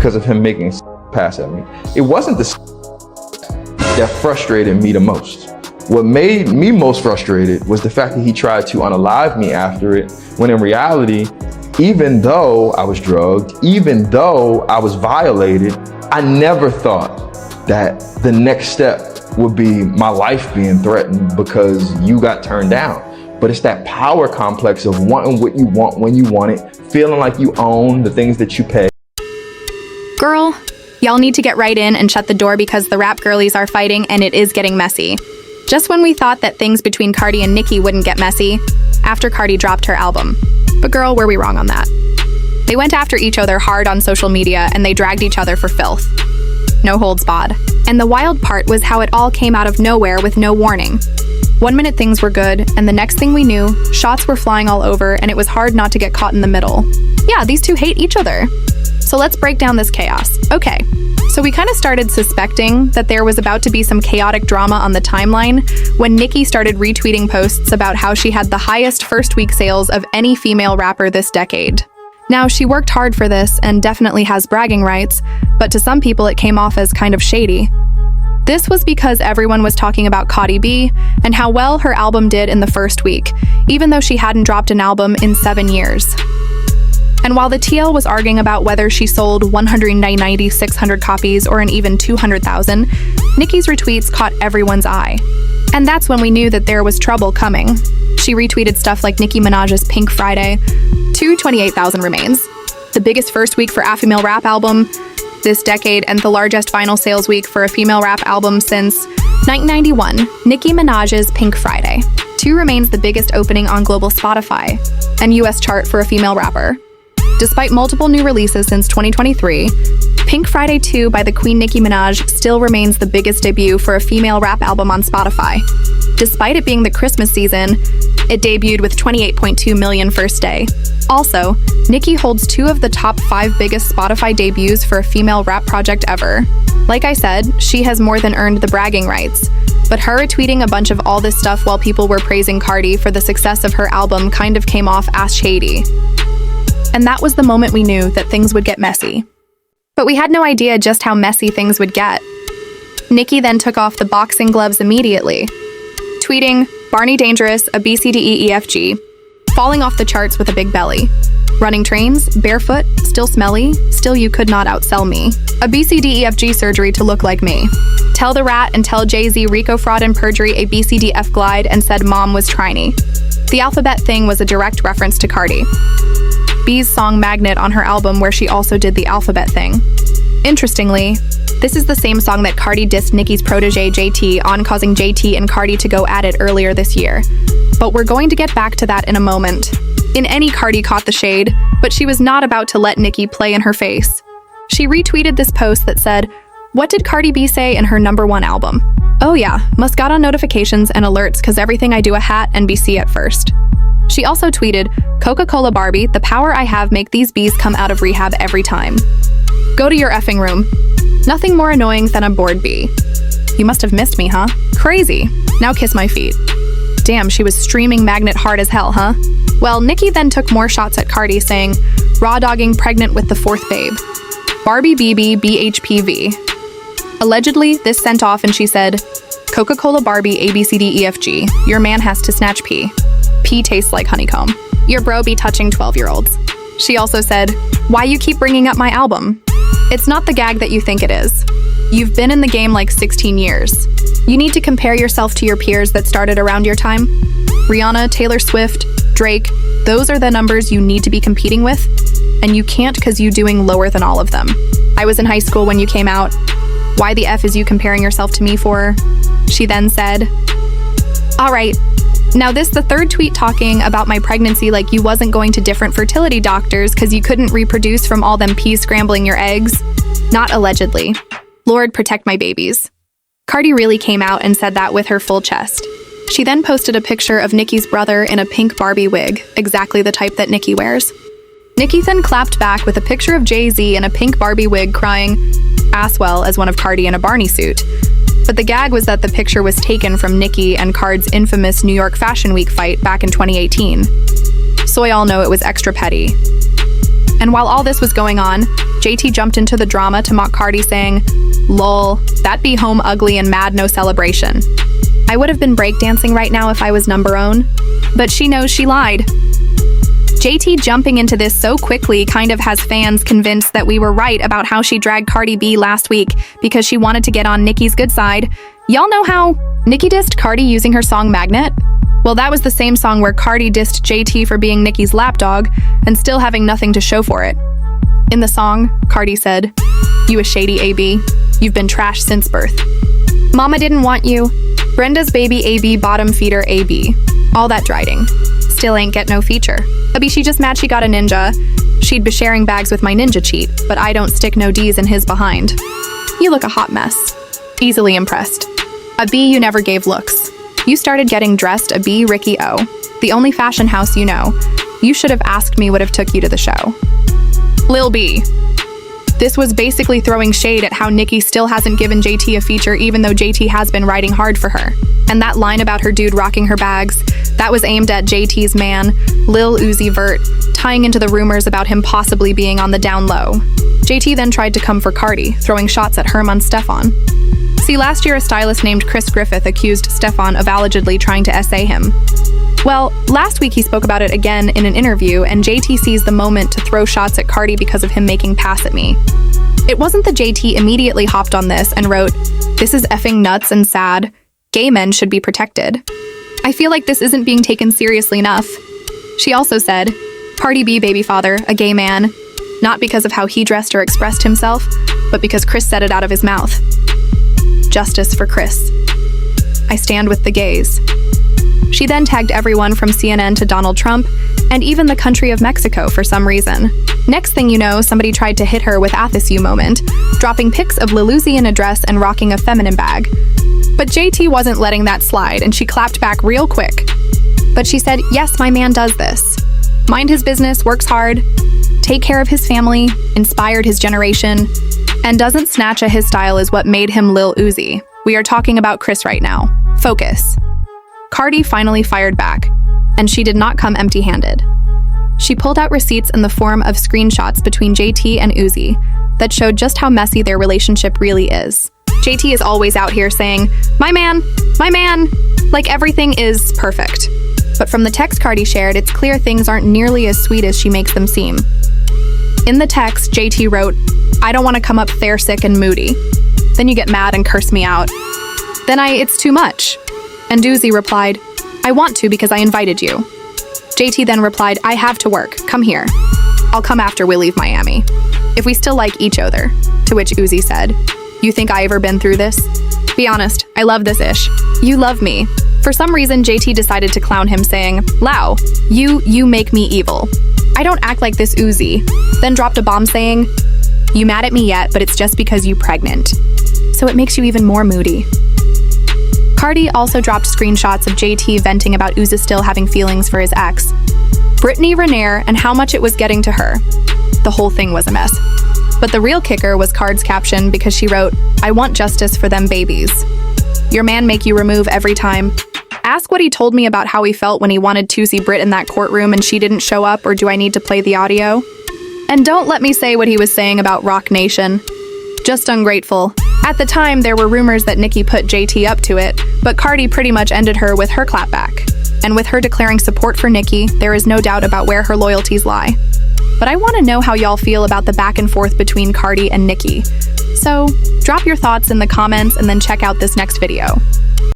because of him making pass at me. It wasn't the that frustrated me the most. What made me most frustrated was the fact that he tried to unalive me after it, when in reality, even though I was drugged, even though I was violated, I never thought that the next step would be my life being threatened because you got turned down. But it's that power complex of wanting what you want when you want it, feeling like you own the things that you pay. Girl, y'all need to get right in and shut the door because the rap girlies are fighting and it is getting messy. Just when we thought that things between Cardi and Nicki wouldn't get messy, after Cardi dropped her album. But girl, were we wrong on that? They went after each other hard on social media and they dragged each other for filth. No holds barred. And the wild part was how it all came out of nowhere with no warning. 1 minute things were good, and the next thing we knew, shots were flying all over and it was hard not to get caught in the middle. Yeah, these two hate each other. So let's break down this chaos. Okay, so we kind of started suspecting that there was about to be some chaotic drama on the timeline when Nicki started retweeting posts about how she had the highest first week sales of any female rapper this decade. Now, she worked hard for this and definitely has bragging rights, but to some people it came off as kind of shady. This was because everyone was talking about Cardi B and how well her album did in the first week, even though she hadn't dropped an album in 7 years. And while the TL was arguing about whether she sold 190, 600 copies or an even 200,000, Nicki's retweets caught everyone's eye. And that's when we knew that there was trouble coming. She retweeted stuff like Nicki Minaj's Pink Friday. 228,000 remains. The biggest first week for a female rap album this decade and the largest vinyl sales week for a female rap album since 1991, Nicki Minaj's Pink Friday. 2 remains the biggest opening on global Spotify and US chart for a female rapper. Despite multiple new releases since 2023, Pink Friday 2 by the Queen Nicki Minaj still remains the biggest debut for a female rap album on Spotify. Despite it being the Christmas season, it debuted with 28.2 million first day. Also, Nicki holds 2 of the top 5 biggest Spotify debuts for a female rap project ever. Like I said, she has more than earned the bragging rights. But her retweeting a bunch of all this stuff while people were praising Cardi for the success of her album kind of came off as shady. And that was the moment we knew that things would get messy. But we had no idea just how messy things would get. Nicki then took off the boxing gloves immediately, tweeting, "Barney Dangerous, a BCDEEFG, falling off the charts with a big belly. Running trains, barefoot, still smelly, still you could not outsell me. A BCDEFG surgery to look like me. Tell the rat and tell Jay-Z Rico fraud and perjury a BCDF glide and said mom was trini." The alphabet thing was a direct reference to Cardi B's song Magnet on her album where she also did the alphabet thing. Interestingly, this is the same song that Cardi dissed Nicki's protege JT on, causing JT and Cardi to go at it earlier this year. But we're going to get back to that in a moment. In any, Cardi caught the shade, but she was not about to let Nicki play in her face. She retweeted this post that said, "What did Cardi B say in her #1 album? Oh yeah, must got on notifications and alerts cause everything I do a hat and BC at first." She also tweeted, "Coca-Cola Barbie, the power I have make these bees come out of rehab every time. Go to your effing room. Nothing more annoying than a bored bee. You must have missed me, huh? Crazy. Now kiss my feet." Damn, she was streaming Magnet hard as hell, huh? Well, Nicki then took more shots at Cardi, saying, "Raw dogging pregnant with the 4th babe. Barbie BB BHPV." Allegedly, this sent off and she said, "Coca-Cola Barbie ABCDEFG, your man has to snatch pee. Pee tastes like honeycomb. Your bro be touching 12-year-olds. She also said, "Why you keep bringing up my album? It's not the gag that you think it is. You've been in the game like 16 years. You need to compare yourself to your peers that started around your time. Rihanna, Taylor Swift, Drake, those are the numbers you need to be competing with, and you can't because you doing lower than all of them. I was in high school when you came out. Why the F is you comparing yourself to me for?" She then said, "All right, now this the 3rd tweet talking about my pregnancy like you wasn't going to different fertility doctors because you couldn't reproduce from all them peas scrambling your eggs. Not allegedly. Lord protect my babies." Cardi really came out and said that with her full chest. She then posted a picture of Nicki's brother in a pink Barbie wig, exactly the type that Nicki wears. Nicki then clapped back with a picture of Jay-Z in a pink Barbie wig crying, as well as one of Cardi in a Barney suit. But the gag was that the picture was taken from Nicki and Card's infamous New York Fashion Week fight back in 2018. So I all know it was extra petty. And while all this was going on, JT jumped into the drama to mock Cardi, saying, "Lol, that be home ugly and mad no celebration." I would have been breakdancing right now if I was number own, but she knows she lied. JT jumping into this so quickly kind of has fans convinced that we were right about how she dragged Cardi B last week because she wanted to get on Nicki's good side. Y'all know how Nicki dissed Cardi using her song Magnet? Well, that was the same song where Cardi dissed JT for being Nicki's lapdog and still having nothing to show for it. In the song, Cardi said, "You a shady AB. You've been trashed since birth. Mama didn't want you. Brenda's baby AB bottom feeder AB. All that driding. Still ain't get no feature. Abi she just mad she got a ninja. She'd be sharing bags with my ninja cheat, but I don't stick no D's in his behind. You look a hot mess. Easily impressed. A B you never gave looks. You started getting dressed a B Ricky O. The only fashion house you know. You should have asked me what have took you to the show." Lil B. This was basically throwing shade at how Nicki still hasn't given JT a feature even though JT has been riding hard for her. And that line about her dude rocking her bags, that was aimed at JT's man, Lil Uzi Vert, tying into the rumors about him possibly being on the down low. JT then tried to come for Cardi, throwing shots at Herman Stefan. See, last year a stylist named Chris Griffith accused Stefan of allegedly trying to essay him. Well, last week he spoke about it again in an interview, and JT seized the moment to throw shots at Cardi because of him making Pass At Me. It wasn't that JT immediately hopped on this and wrote, "This is effing nuts and sad. Gay men should be protected." I feel like this isn't being taken seriously enough. She also said, "Cardi B baby father, a gay man, not because of how he dressed or expressed himself, but because Chris said it out of his mouth. Justice for Chris. I stand with the gays." She then tagged everyone from CNN to Donald Trump, and even the country of Mexico for some reason. Next thing you know, somebody tried to hit her with "Athis you" moment, dropping pics of Lil Uzi in a dress and rocking a feminine bag. But JT wasn't letting that slide, and she clapped back real quick. But she said, yes, my man does this. Mind his business, works hard, take care of his family, inspired his generation, and doesn't snatch at his style is what made him Lil Uzi. We are talking about Chris right now. Focus. Cardi finally fired back, and she did not come empty-handed. She pulled out receipts in the form of screenshots between JT and Uzi that showed just how messy their relationship really is. JT is always out here saying, my man, like everything is perfect. But from the text Cardi shared, it's clear things aren't nearly as sweet as she makes them seem. In the text, JT wrote, "I don't want to come up fair, sick, and moody. Then you get mad and curse me out. Then it's too much." And Uzi replied, "I want to because I invited you." JT then replied, "I have to work. Come here. I'll come after we leave Miami. If we still like each other." To which Uzi said, "You think I ever been through this? Be honest, I love this ish. You love me." For some reason, JT decided to clown him, saying, "Lau, you make me evil. I don't act like this, Uzi." Then dropped a bomb saying, "You mad at me yet, but it's just because you pregnant. So it makes you even more moody." Cardi also dropped screenshots of JT venting about Uzi still having feelings for his ex, Brittany Renner, and how much it was getting to her. The whole thing was a mess. But the real kicker was Card's caption because she wrote, "I want justice for them babies. Your man make you remove every time. Ask what he told me about how he felt when he wanted to see Britt in that courtroom and she didn't show up, or do I need to play the audio? And don't let me say what he was saying about Rock Nation. Just ungrateful." At the time, there were rumors that Nicki put JT up to it, but Cardi pretty much ended her with her clapback. And with her declaring support for Nicki, there is no doubt about where her loyalties lie. But I want to know how y'all feel about the back and forth between Cardi and Nicki. So, drop your thoughts in the comments and then check out this next video.